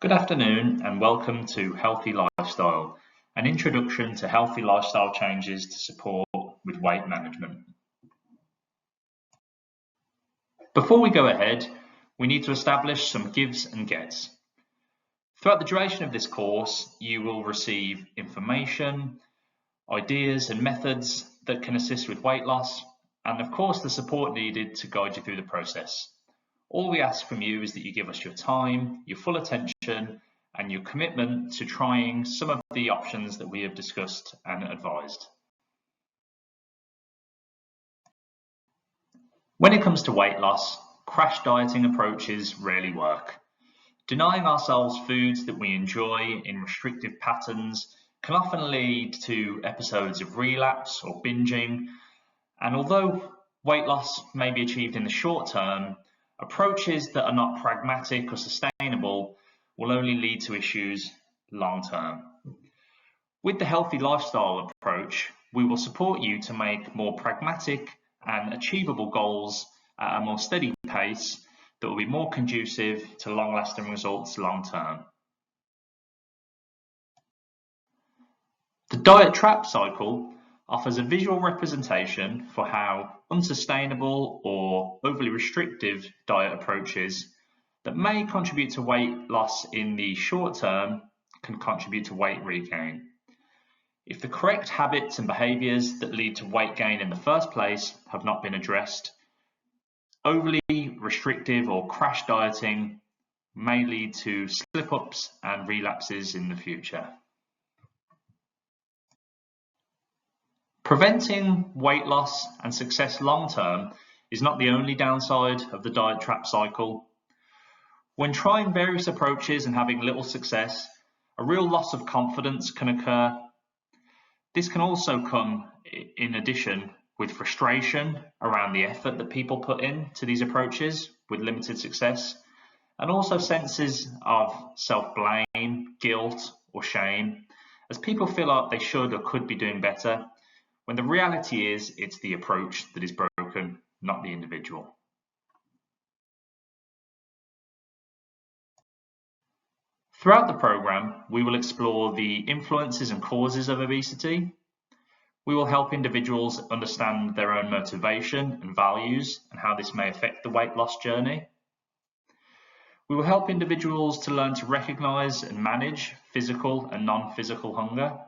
Good afternoon and welcome to Healthy Lifestyle, an introduction to healthy lifestyle changes to support with weight management. Before we go ahead, we need to establish some gives and gets. Throughout the duration of this course, you will receive information, ideas and methods that can assist with weight loss, and of course the support needed to guide you through the process. All we ask from you is that you give us your time, your full attention, and your commitment to trying some of the options that we have discussed and advised. When it comes to weight loss, crash dieting approaches rarely work. Denying ourselves foods that we enjoy in restrictive patterns can often lead to episodes of relapse or binging, and although weight loss may be achieved in the short term, approaches that are not pragmatic or sustainable will only lead to issues long term. With the healthy lifestyle approach, we will support you to make more pragmatic and achievable goals at a more steady pace that will be more conducive to long-lasting results long term. The diet trap cycle offers a visual representation for how unsustainable or overly restrictive diet approaches that may contribute to weight loss in the short term can contribute to weight regain. If the correct habits and behaviours that lead to weight gain in the first place have not been addressed, overly restrictive or crash dieting may lead to slip-ups and relapses in the future. Preventing weight loss and success long-term is not the only downside of the diet trap cycle. When trying various approaches and having little success, a real loss of confidence can occur. This can also come in addition with frustration around the effort that people put into these approaches with limited success, and also senses of self-blame, guilt, or shame, as people feel like they should or could be doing better, when the reality is it's the approach that is broken, not the individual. Throughout the program, we will explore the influences and causes of obesity. We will help individuals understand their own motivation and values and how this may affect the weight loss journey. We will help individuals to learn to recognize and manage physical and non-physical hunger.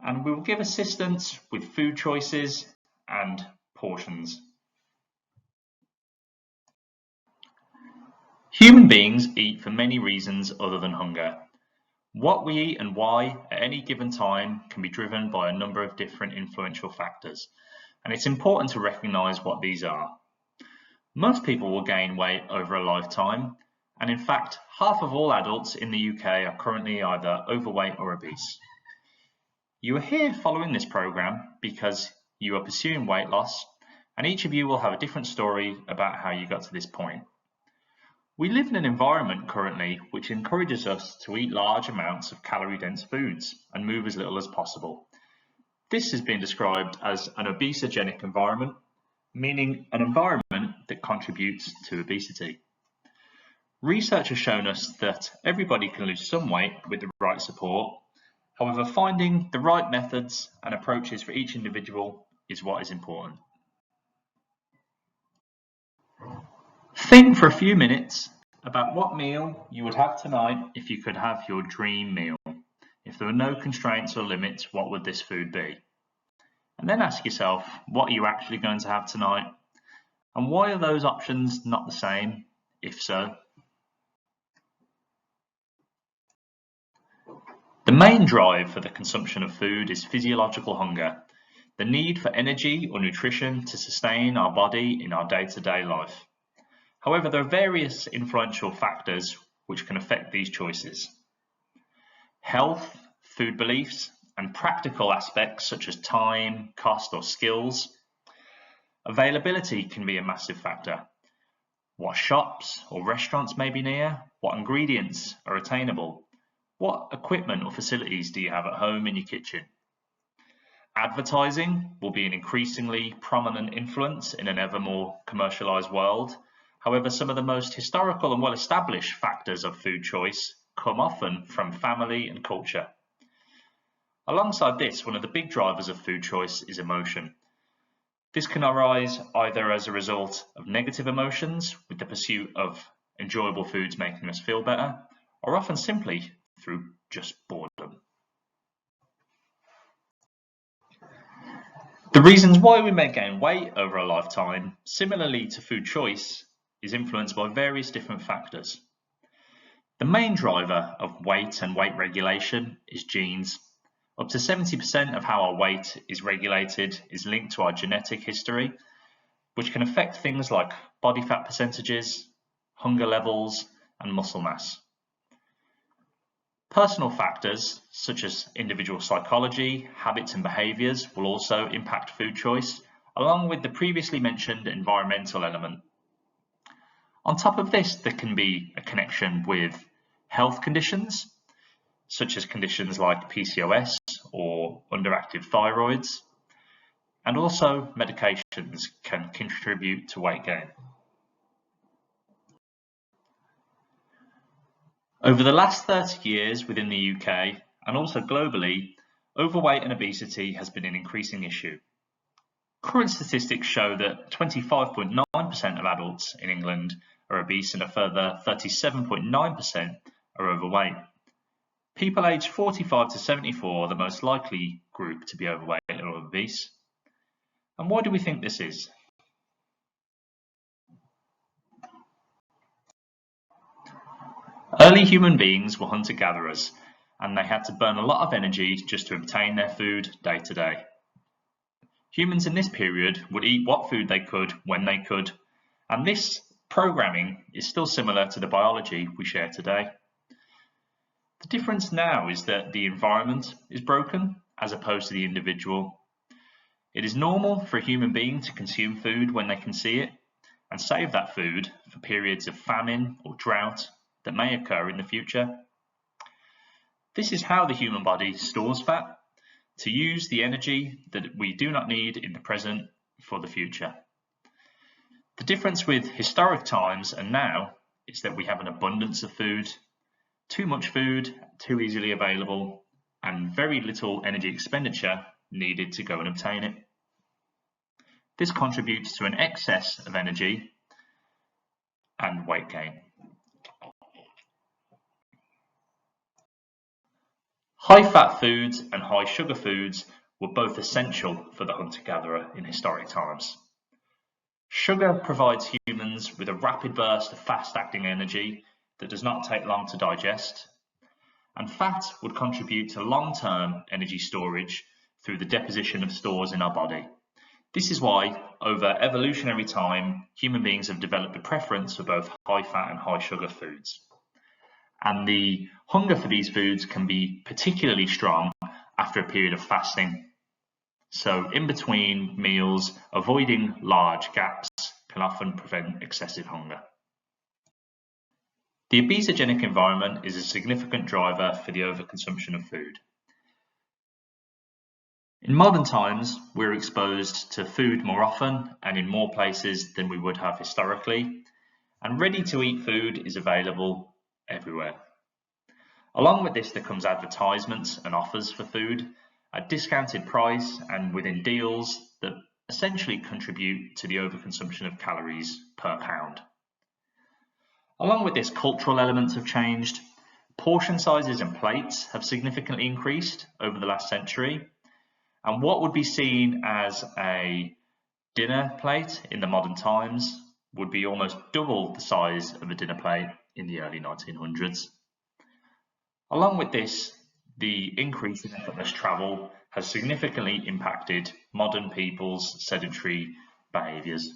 And we will give assistance with food choices and portions. Human beings eat for many reasons other than hunger. What we eat and why at any given time can be driven by a number of different influential factors, and it's important to recognize what these are. Most people will gain weight over a lifetime, and in fact, half of all adults in the UK are currently either overweight or obese. You are here following this program because you are pursuing weight loss, and each of you will have a different story about how you got to this point. We live in an environment currently which encourages us to eat large amounts of calorie-dense foods and move as little as possible. This has been described as an obesogenic environment, meaning an environment that contributes to obesity. Research has shown us that everybody can lose some weight with the right support. However, finding the right methods and approaches for each individual is what is important. Think for a few minutes about what meal you would have tonight if you could have your dream meal. If there were no constraints or limits, what would this food be? And then ask yourself, what are you actually going to have tonight? And why are those options not the same, if so? The main drive for the consumption of food is physiological hunger, the need for energy or nutrition to sustain our body in our day-to-day life. However, there are various influential factors which can affect these choices. Health, food beliefs, and practical aspects such as time, cost, or skills. Availability can be a massive factor. What shops or restaurants may be near, what ingredients are attainable, what equipment or facilities do you have at home in your kitchen? Advertising will be an increasingly prominent influence in an ever more commercialized world, However, some of the most historical and well-established factors of food choice come often from family and culture. Alongside this, one of the big drivers of food choice is emotion. This can arise either as a result of negative emotions, with the pursuit of enjoyable foods making us feel better, or often simply through just boredom. The reasons why we may gain weight over a lifetime, similarly to food choice, is influenced by various different factors. The main driver of weight and weight regulation is genes. Up to 70% of how our weight is regulated is linked to our genetic history, which can affect things like body fat percentages, hunger levels, and muscle mass. Personal factors such as individual psychology, habits and behaviours will also impact food choice, along with the previously mentioned environmental element. On top of this, there can be a connection with health conditions, such as conditions like PCOS or underactive thyroids, and also medications can contribute to weight gain. Over the last 30 years within the UK and also globally, overweight and obesity has been an increasing issue. Current statistics show that 25.9% of adults in England are obese and a further 37.9% are overweight. People aged 45 to 74 are the most likely group to be overweight or obese. And why do we think this is? Early human beings were hunter-gatherers, and they had to burn a lot of energy just to obtain their food day to day. Humans in this period would eat what food they could when they could, and this programming is still similar to the biology we share today. The difference now is that the environment is broken as opposed to the individual. It is normal for a human being to consume food when they can see it and save that food for periods of famine or drought that may occur in the future. This is how the human body stores fat, to use the energy that we do not need in the present for the future. The difference with historic times and now is that we have an abundance of food, too much food, too easily available, and very little energy expenditure needed to go and obtain it. This contributes to an excess of energy and weight gain. High-fat foods and high-sugar foods were both essential for the hunter-gatherer in historic times. Sugar provides humans with a rapid burst of fast-acting energy that does not take long to digest, and fat would contribute to long-term energy storage through the deposition of stores in our body. This is why, over evolutionary time, human beings have developed a preference for both high-fat and high-sugar foods. And the hunger for these foods can be particularly strong after a period of fasting. So in between meals, avoiding large gaps can often prevent excessive hunger. The obesogenic environment is a significant driver for the overconsumption of food. In modern times, we're exposed to food more often and in more places than we would have historically, and ready-to-eat food is available everywhere. Along with this, there comes advertisements and offers for food at discounted price and within deals that essentially contribute to the overconsumption of calories per pound. Along with this, cultural elements have changed. Portion sizes and plates have significantly increased over the last century, and what would be seen as a dinner plate in the modern times would be almost double the size of a dinner plate in the early 1900s. Along with this, the increase in effortless travel has significantly impacted modern people's sedentary behaviours.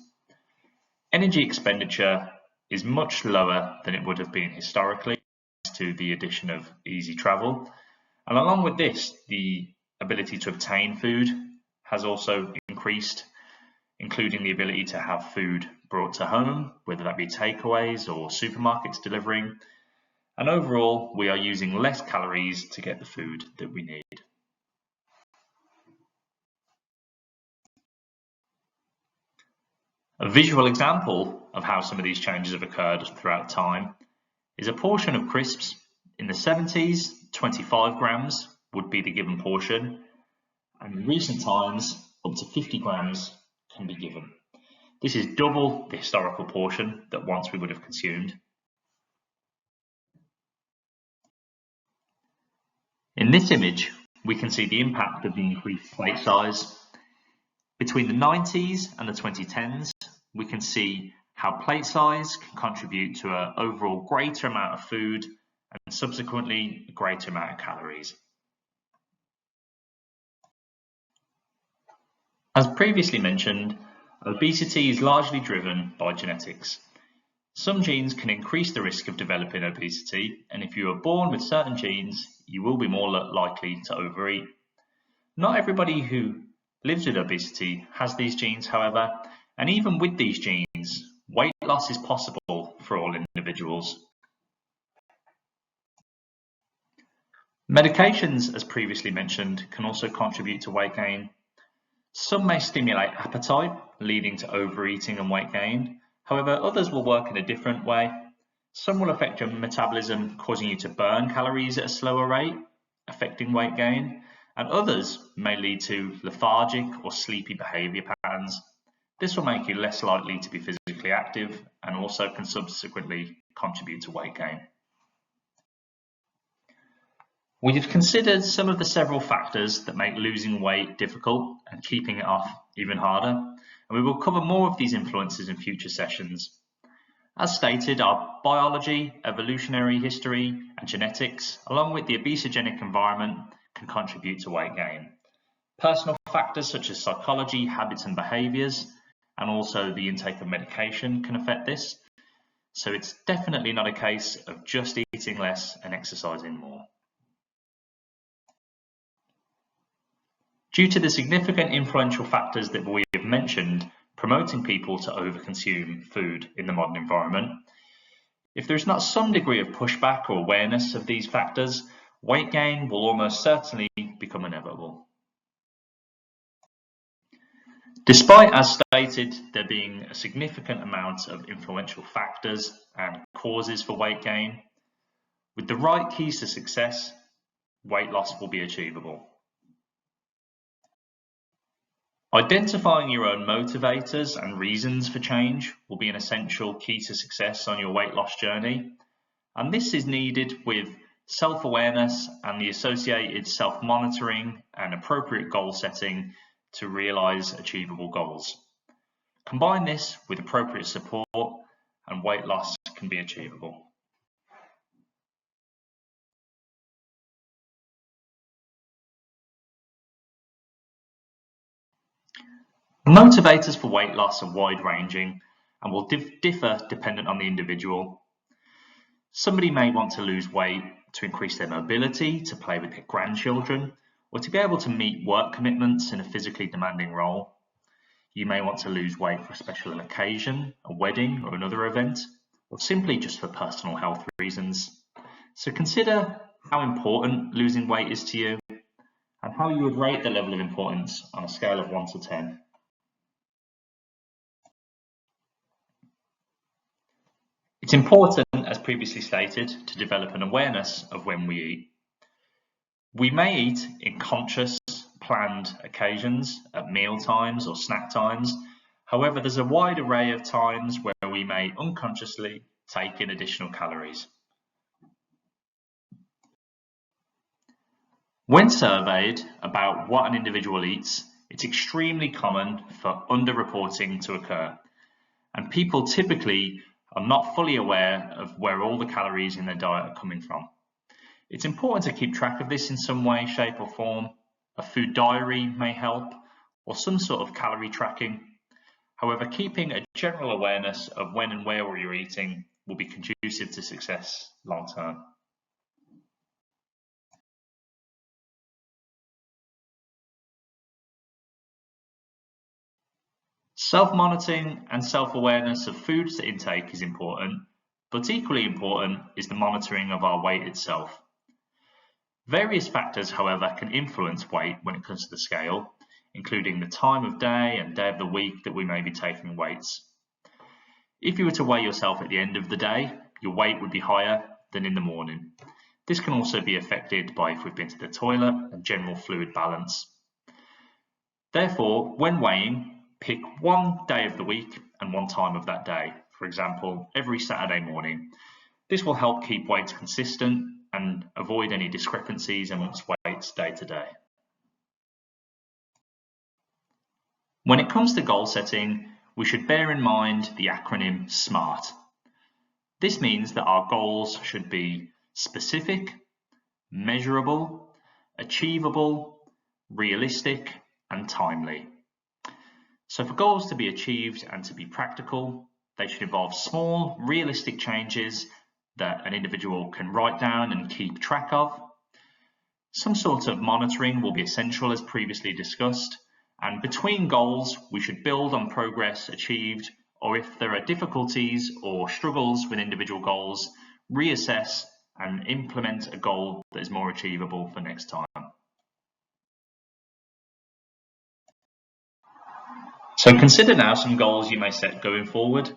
Energy expenditure is much lower than it would have been historically to the addition of easy travel, and along with this, the ability to obtain food has also increased, including the ability to have food brought to home, whether that be takeaways or supermarkets delivering. And overall, we are using less calories to get the food that we need. A visual example of how some of these changes have occurred throughout time is a portion of crisps in the 70s, 25 grams would be the given portion, and in recent times, up to 50 grams can be given. This is double the historical portion that once we would have consumed. In this image, we can see the impact of the increased plate size. Between the 90s and the 2010s, we can see how plate size can contribute to an overall greater amount of food and subsequently a greater amount of calories. As previously mentioned, obesity is largely driven by genetics. Some genes can increase the risk of developing obesity, and if you are born with certain genes, you will be more likely to overeat. Not everybody who lives with obesity has these genes, however, and even with these genes, weight loss is possible for all individuals. Medications, as previously mentioned, can also contribute to weight gain. Some may stimulate appetite, leading to overeating and weight gain. However, others will work in a different way. Some will affect your metabolism, causing you to burn calories at a slower rate, affecting weight gain, and others may lead to lethargic or sleepy behavior patterns. This will make you less likely to be physically active and also can subsequently contribute to weight gain. We have considered some of the several factors that make losing weight difficult and keeping it off even harder, and we will cover more of these influences in future sessions. As stated, our biology, evolutionary history, and genetics, along with the obesogenic environment, can contribute to weight gain. Personal factors such as psychology, habits, and behaviors, and also the intake of medication can affect this. So it's definitely not a case of just eating less and exercising more. Due to the significant influential factors that we have mentioned, promoting people to overconsume food in the modern environment, if there is not some degree of pushback or awareness of these factors, weight gain will almost certainly become inevitable. Despite, as stated, there being a significant amount of influential factors and causes for weight gain, with the right keys to success, weight loss will be achievable. Identifying your own motivators and reasons for change will be an essential key to success on your weight loss journey, and this is needed with self-awareness and the associated self-monitoring and appropriate goal setting to realize achievable goals. Combine this with appropriate support and weight loss can be achievable. Motivators for weight loss are wide-ranging and will differ dependent on the individual. Somebody may want to lose weight to increase their mobility, to play with their grandchildren, or to be able to meet work commitments in a physically demanding role. You may want to lose weight for a special occasion, a wedding or another event, or simply just for personal health reasons. So consider how important losing weight is to you and how you would rate the level of importance on a scale of 1 to 10. It's important, as previously stated, to develop an awareness of when we eat. We may eat in conscious, planned occasions at meal times or snack times. However, there's a wide array of times where we may unconsciously take in additional calories. When surveyed about what an individual eats, it's extremely common for underreporting to occur, and people typically are not fully aware of where all the calories in their diet are coming from. It's important to keep track of this in some way, shape or form. A food diary may help, or some sort of calorie tracking. However, keeping a general awareness of when and where you're eating will be conducive to success long term. Self-monitoring and self-awareness of foods intake is important, but equally important is the monitoring of our weight itself. Various factors, however, can influence weight when it comes to the scale, including the time of day and day of the week that we may be taking weights. If you were to weigh yourself at the end of the day, your weight would be higher than in the morning. This can also be affected by if we've been to the toilet and general fluid balance. Therefore, when weighing, pick one day of the week and one time of that day. For example, every Saturday morning. This will help keep weights consistent and avoid any discrepancies amongst weights day to day. When it comes to goal setting, we should bear in mind the acronym SMART. This means that our goals should be specific, measurable, achievable, realistic, and timely. So for goals to be achieved and to be practical, they should involve small, realistic changes that an individual can write down and keep track of. Some sort of monitoring will be essential, as previously discussed, and between goals, we should build on progress achieved, or if there are difficulties or struggles with individual goals, reassess and implement a goal that is more achievable for next time. So consider now some goals you may set going forward.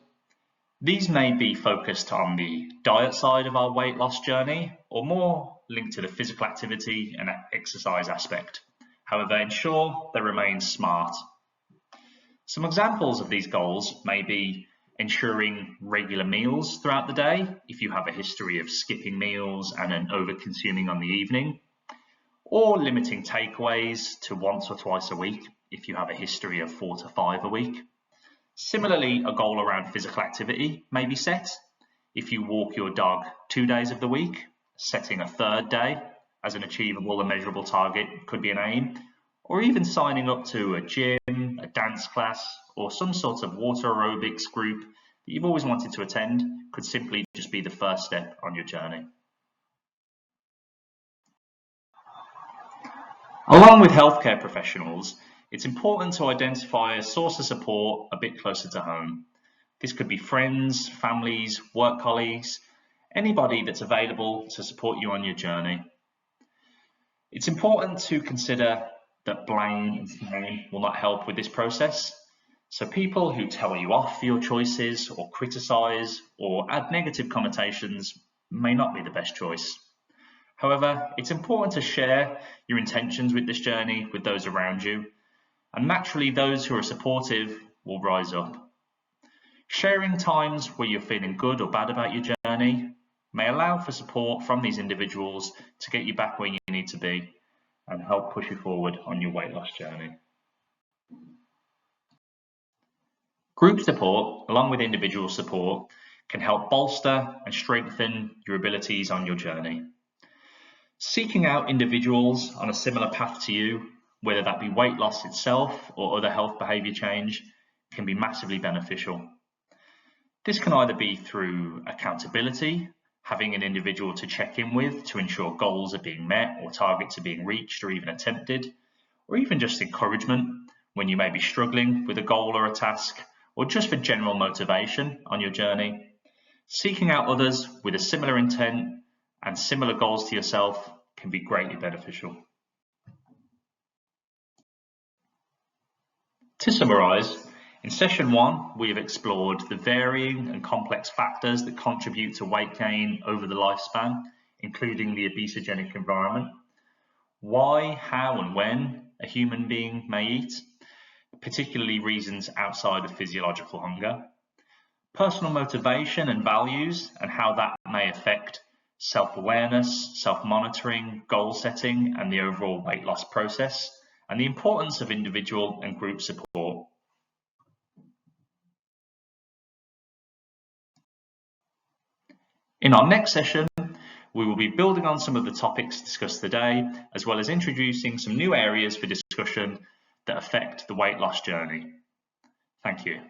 These may be focused on the diet side of our weight loss journey, or more linked to the physical activity and exercise aspect. However, ensure they remain SMART. Some examples of these goals may be ensuring regular meals throughout the day, if you have a history of skipping meals and then over-consuming on the evening, or limiting takeaways to once or twice a week, if you have a history of 4 to 5 a week. Similarly, a goal around physical activity may be set. If you walk your dog 2 days of the week, setting a third day as an achievable and measurable target could be an aim, or even signing up to a gym, a dance class, or some sort of water aerobics group that you've always wanted to attend could simply just be the first step on your journey. Along with healthcare professionals, it's important to identify a source of support a bit closer to home. This could be friends, families, work colleagues, anybody that's available to support you on your journey. It's important to consider that blame and shame will not help with this process. So people who tell you off for your choices or criticize or add negative connotations may not be the best choice. However, it's important to share your intentions with this journey with those around you, and naturally those who are supportive will rise up. Sharing times where you're feeling good or bad about your journey may allow for support from these individuals to get you back where you need to be and help push you forward on your weight loss journey. Group support, along with individual support, can help bolster and strengthen your abilities on your journey. Seeking out individuals on a similar path to you, whether that be weight loss itself or other health behaviour change, can be massively beneficial. This can either be through accountability, having an individual to check in with to ensure goals are being met or targets are being reached or even attempted, or even just encouragement when you may be struggling with a goal or a task, or just for general motivation on your journey. Seeking out others with a similar intent and similar goals to yourself can be greatly beneficial. To summarise, in session 1, we have explored the varying and complex factors that contribute to weight gain over the lifespan, including the obesogenic environment, why, how and when a human being may eat, particularly reasons outside of physiological hunger, personal motivation and values and how that may affect self-awareness, self-monitoring, goal setting and the overall weight loss process, and the importance of individual and group support. In our next session, we will be building on some of the topics discussed today, as well as introducing some new areas for discussion that affect the weight loss journey. Thank you.